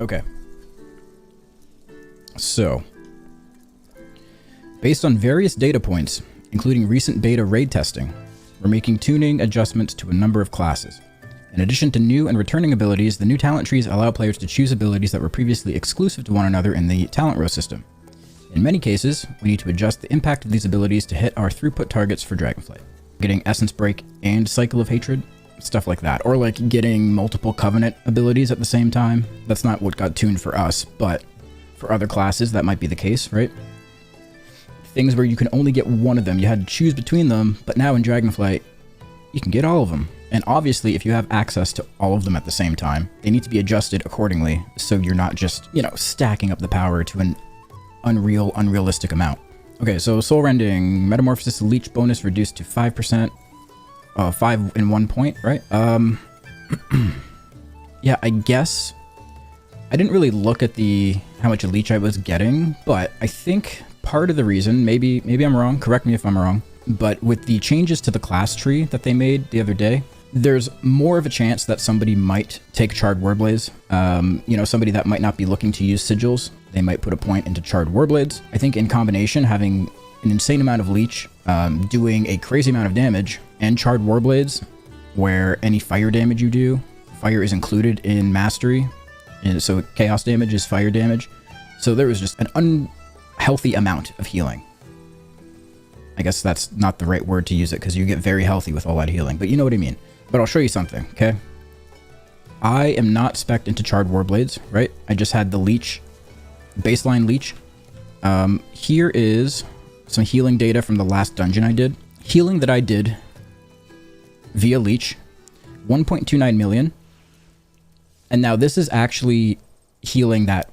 Okay. So, based on various data points, including recent beta raid testing, we're making tuning adjustments to a number of classes. In addition to new and returning abilities, the new talent trees allow players to choose abilities that were previously exclusive to one another in the talent row system. In many cases, we need to adjust the impact of these abilities to hit our throughput targets for Dragonflight. Getting Essence Break and Cycle of Hatred, stuff like that. Or like getting multiple Covenant abilities at the same time. That's not what got tuned for us, but for other classes, that might be the case, right? Things where you can only get one of them. You had to choose between them, but now in Dragonflight, you can get all of them. And obviously, if you have access to all of them at the same time, they need to be adjusted accordingly, so you're not just, you know, stacking up the power to an unrealistic amount. Okay, so Soul Rending, Metamorphosis Leech bonus reduced to 5%, 5 in 1 point, right? Yeah, I guess I didn't really look at how much Leech I was getting, but I think part of the reason, maybe I'm wrong, correct me if I'm wrong, but with the changes to the class tree that they made the other day, there's more of a chance that somebody might take Charred Warblades. You know, somebody that might not be looking to use sigils, they might put a point into Charred Warblades. I think in combination, having an insane amount of Leech, doing a crazy amount of damage, and Charred Warblades, where any fire damage you do, fire is included in Mastery, and so chaos damage is fire damage. So there was just an unhealthy amount of healing. I guess that's not the right word to use it, because you get very healthy with all that healing, but you know what I mean. But I'll show you something, okay? I am not spec'd into Charred Warblades, right? I just had the Leech, baseline Leech. Here is some healing data from the last dungeon I did. Healing that I did via Leech, 1.29 million. And now this is actually healing that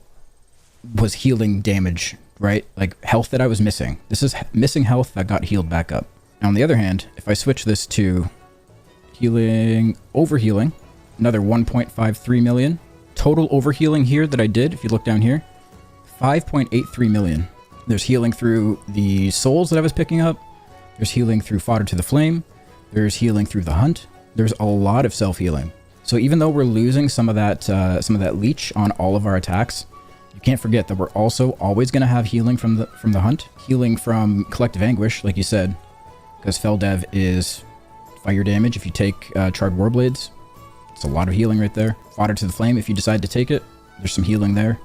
was healing damage, right? Like health that I was missing. This is missing health that got healed back up. Now, on the other hand, if I switch this to healing, overhealing, another 1.53 million. Total overhealing here that I did, if you look down here, 5.83 million. There's healing through the souls that I was picking up. There's healing through Fodder to the Flame. There's healing through the Hunt. There's a lot of self-healing. So even though we're losing some of that Leech on all of our attacks, you can't forget that we're also always going to have healing from the Hunt, healing from Collective Anguish, like you said, because Feldev is fire damage. If you take Charred Warblades, it's a lot of healing right there. Fodder to the Flame, if you decide to take it, there's some healing there.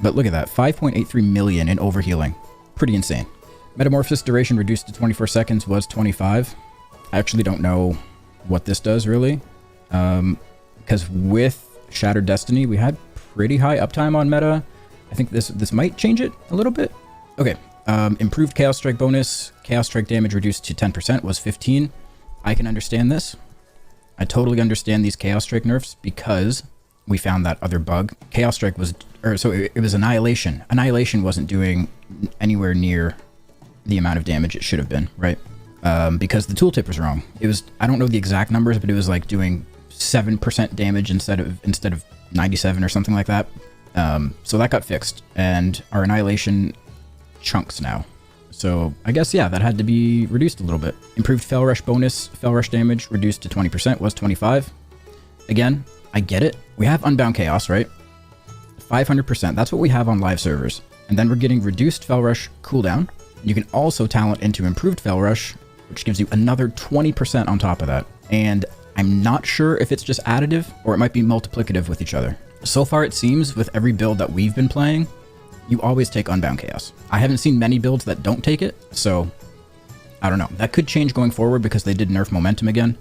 But look at that, 5.83 million in overhealing. Pretty insane. Metamorphosis duration reduced to 24 seconds was 25. I actually don't know what this does really, because with Shattered Destiny, we had pretty high uptime on meta. I think this might change it a little bit. Okay, improved Chaos Strike bonus. Chaos Strike damage reduced to 10% was 15. I can understand this. I totally understand these Chaos Strike nerfs because we found that other bug. Chaos Strike was, it was Annihilation. Annihilation wasn't doing anywhere near the amount of damage it should have been, right? Because the tooltip was wrong. It was, I don't know the exact numbers, but it was like doing 7% damage instead of 97 or something like that. So that got fixed, and our Annihilation chunks now. So I guess, yeah, that had to be reduced a little bit. Improved Fel Rush bonus. Fel Rush damage reduced to 20%, was 25. Again, I get it. We have Unbound Chaos, right? 500%. That's what we have on live servers. And then we're getting reduced Fel Rush cooldown. You can also talent into improved Fel Rush, which gives you another 20% on top of that. And I'm not sure if it's just additive or it might be multiplicative with each other. So far, it seems with every build that we've been playing, you always take Unbound Chaos. I haven't seen many builds that don't take it, so I don't know. That could change going forward because they did nerf momentum again,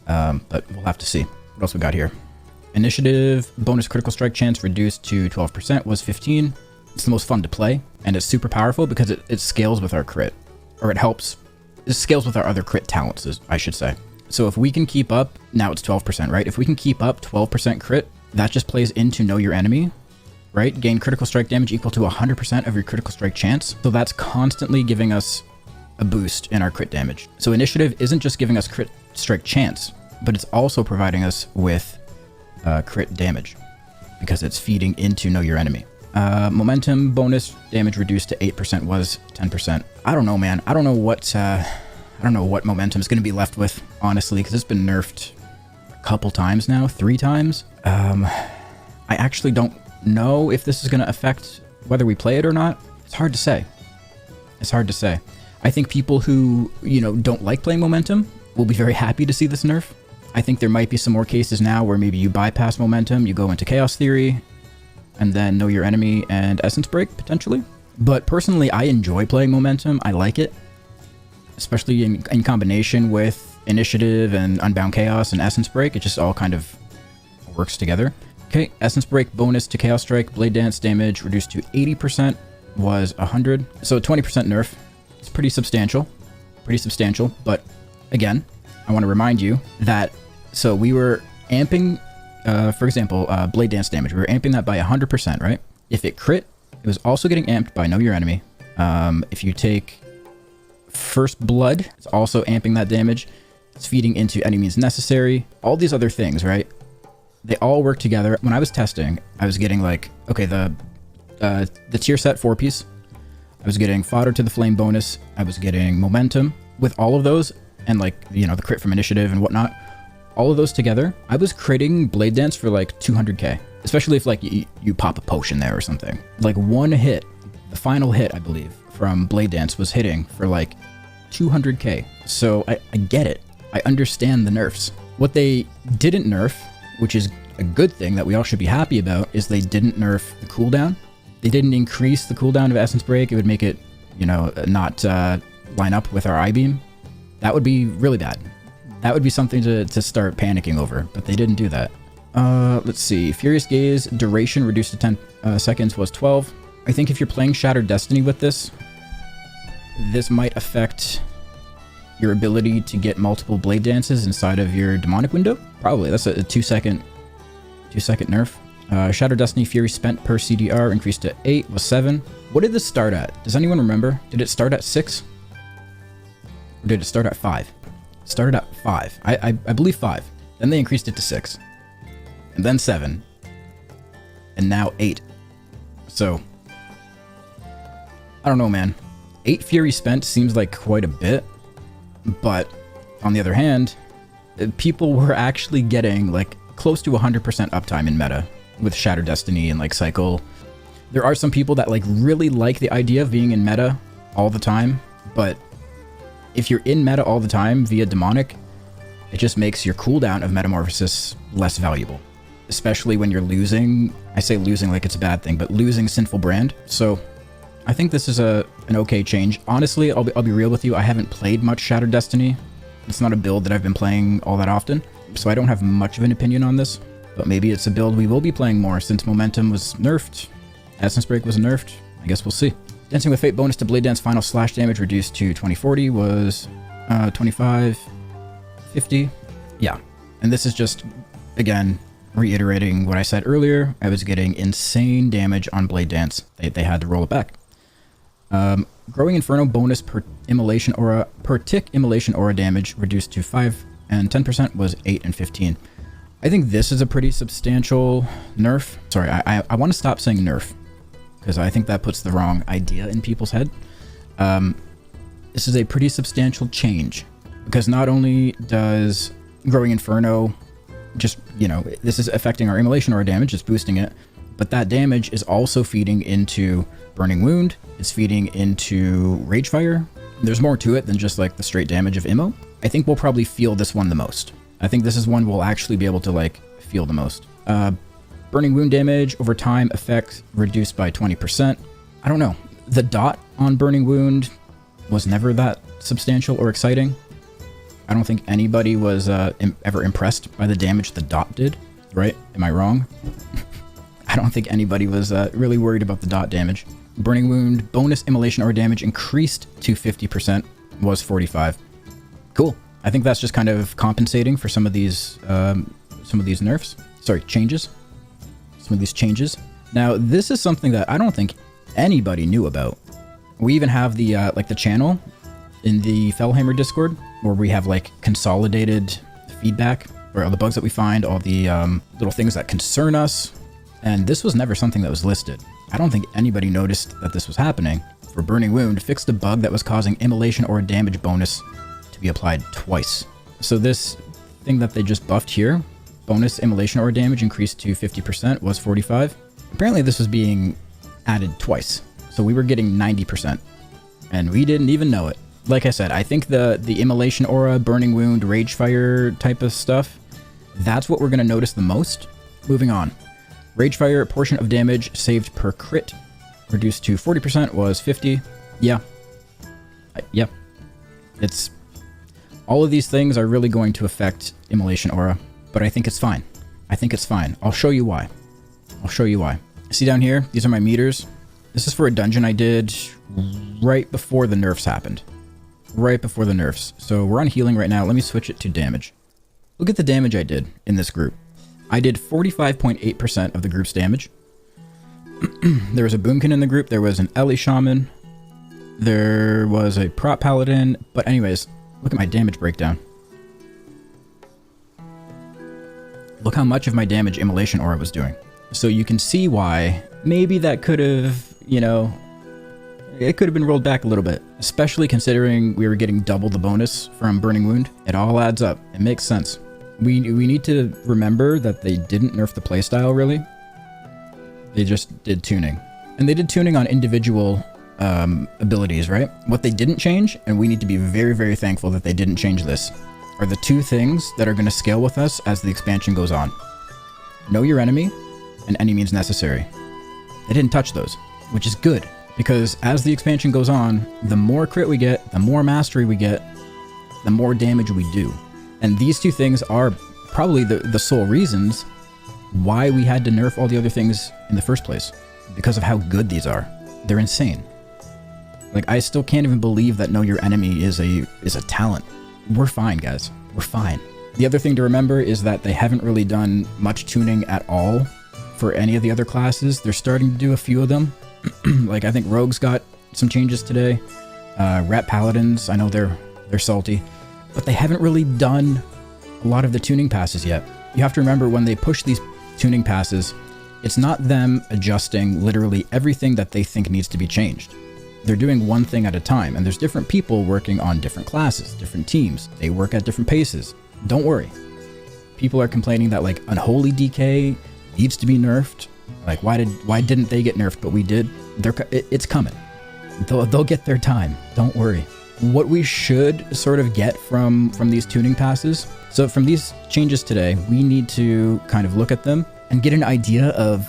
but we'll have to see. What else we got here? Initiative, bonus critical strike chance reduced to 12%, was 15. It's the most fun to play, and it's super powerful because it scales with our crit, or it scales with our other crit talents, I should say. So if we can keep up, now it's 12%, right? If we can keep up 12% crit, that just plays into Know Your Enemy, right? Gain critical strike damage equal to 100% of your critical strike chance. So that's constantly giving us a boost in our crit damage. So initiative isn't just giving us crit strike chance, but it's also providing us with crit damage because it's feeding into Know Your Enemy. Momentum bonus damage reduced to 8% was 10%. I don't know, man. I don't know what momentum is going to be left with, honestly, because it's been nerfed a couple times now, 3 times. I actually don't know if this is going to affect whether we play it or not. It's hard to say. It's hard to say. I think people who, you know, don't like playing momentum will be very happy to see this nerf. I think there might be some more cases now where maybe you bypass momentum, you go into chaos theory, and then know your enemy and essence break, potentially. But personally, I enjoy playing momentum. I like it, especially in combination with initiative and unbound chaos and essence break. It just all kind of works together. Okay, essence break bonus to chaos strike, blade dance damage reduced to 80% was 100. So 20% nerf. It's pretty substantial, but again, I want to remind you that, so we were amping, for example, blade dance damage, we were amping that by 100%, right? If it crit, it was also getting amped by know your enemy. If you take first blood, it's also amping that damage. It's feeding into any means necessary. All these other things, right? They all work together. When I was testing, I was getting like, okay, the tier set 4-piece, I was getting fodder to the flame bonus, I was getting momentum. With all of those, and like, you know, the crit from initiative and whatnot, all of those together, I was critting blade dance for like 200k. Especially if like you pop a potion there or something. Like one hit, the final hit, I believe, from blade dance was hitting for like 200k. So I get it. I understand the nerfs. What they didn't nerf, which is a good thing that we all should be happy about, is they didn't nerf the cooldown. They didn't increase the cooldown of essence break. It would make it, you know, not line up with our I-beam. That would be really bad. That would be something to start panicking over, but they didn't do that. Let's see. Furious Gaze duration reduced to 10 seconds was 12. I think if you're playing Shattered Destiny with this might affect your ability to get multiple blade dances inside of your demonic window. Probably. That's a 2-second nerf. Shattered Destiny Fury spent per CDR increased to 8, was 7. What did this start at? Does anyone remember? Did it start at 6? Or did it start at 5? It started at 5. I believe 5. Then they increased it to 6. And then 7. And now 8. So, I don't know, man. 8 Fury spent seems like quite a bit. But, on the other hand, people were actually getting like close to 100% uptime in meta with Shattered Destiny and like Cycle. There are some people that like really like the idea of being in meta all the time, but if you're in meta all the time via demonic, it just makes your cooldown of metamorphosis less valuable, especially when you're losing. I say losing like it's a bad thing, but losing Sinful Brand. So I think this is an okay change. Honestly, I'll be real with you. I haven't played much Shattered Destiny. It's not a build that I've been playing all that often, so I don't have much of an opinion on this. But maybe it's a build we will be playing more since Momentum was nerfed. Essence Break was nerfed. I guess we'll see. Dancing with Fate bonus to Blade Dance final slash damage reduced to 2040 was 2550. Yeah. And this is just, again, reiterating what I said earlier. I was getting insane damage on Blade Dance. They had to roll it back. Growing Inferno bonus per immolation aura, per tick immolation aura damage reduced to 5 and 10% was 8 and 15. I think this is a pretty substantial nerf. Sorry, I want to stop saying nerf because I think that puts the wrong idea in people's head. This is a pretty substantial change because not only does Growing Inferno just, you know, this is affecting our immolation aura damage, it's boosting it, but that damage is also feeding into Burning Wound, it's feeding into Ragefire. There's more to it than just like the straight damage of Immo. I think we'll probably feel this one the most. I think this is one we'll actually be able to like feel the most. Burning Wound damage over time effect reduced by 20%. I don't know. The dot on Burning Wound was never that substantial or exciting. I don't think anybody was ever impressed by the damage the dot did, right? Am I wrong? I don't think anybody was really worried about the dot damage. Burning Wound bonus immolation aura damage increased to 50% was 45. Cool. I think that's just kind of compensating for some of these nerfs. Sorry, changes. Some of these changes. Now, this is something that I don't think anybody knew about. We even have the like the channel in the Fellhammer Discord where we have like consolidated feedback for all the bugs that we find, all the little things that concern us. And this was never something that was listed. I don't think anybody noticed that this was happening. For Burning Wound, fixed a bug that was causing immolation or damage bonus to be applied twice. So this thing that they just buffed here, bonus immolation or damage increased to 50% was 45. Apparently this was being added twice. So we were getting 90%. And we didn't even know it. Like I said, I think the immolation aura, burning wound, rage fire type of stuff, that's what we're going to notice the most. Moving on. Rage fire, portion of damage saved per crit, reduced to 40% was 50. Yeah. Yep. It's... all of these things are really going to affect immolation aura, but I think it's fine. I think it's fine. I'll show you why. I'll show you why. See down here? These are my meters. This is for a dungeon I did right before the nerfs happened. Right before the nerfs. So we're on healing right now. Let me switch it to damage. Look at the damage I did in this group. I did 45.8% of the group's damage. There was a Boomkin in the group. There was an Ellie Shaman. There was a Prop Paladin. But anyways, look at my damage breakdown. Look how much of my damage Immolation Aura was doing. So you can see why maybe that could have, you know, it could have been rolled back a little bit. Especially considering we were getting double the bonus from Burning Wound. It all adds up. It makes sense. We need to remember that they didn't nerf the playstyle, really. They just did tuning. And they did tuning on individual abilities, right? What they didn't change, and we need to be very, very thankful that they didn't change this, are the two things that are going to scale with us as the expansion goes on. Know your enemy, and any means necessary. They didn't touch those, which is good, because as the expansion goes on, the more crit we get, the more mastery we get, the more damage we do. And these two things are probably the sole reasons why we had to nerf all the other things in the first place. Because of how good these are. They're insane. Like, I still can't even believe that Know Your Enemy is a talent. We're fine, guys. We're fine. The other thing to remember is that they haven't really done much tuning at all for any of the other classes. They're starting to do a few of them. Like, I think Rogue's got some changes today. Rat Paladins, I know they're salty. But they haven't really done a lot of the tuning passes yet. You have to remember, when they push these tuning passes, it's not them adjusting literally everything that they think needs to be changed. They're doing one thing at a time, and there's different people working on different classes, different teams. They work at different paces. Don't worry. People are complaining that, like, Unholy DK needs to be nerfed. Like, why didn't they get nerfed, but we did? It's coming. They'll get their time. Don't worry. What we should sort of get from these tuning passes, so from these changes today, we need to kind of look at them and get an idea of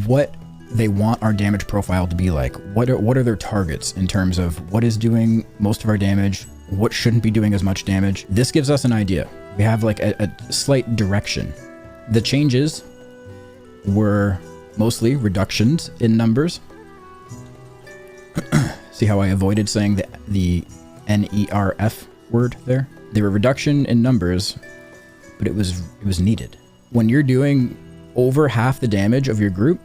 what they want our damage profile to be like. What are their targets in terms of what is doing most of our damage, what shouldn't be doing as much damage. This gives us an idea. We have like a slight direction. The changes were mostly reductions in numbers. See how I avoided saying the NERF word there? They were reduction in numbers, but it was needed. When you're doing over half the damage of your group,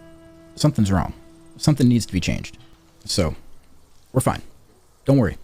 something's wrong. Something needs to be changed. So, we're fine. Don't worry.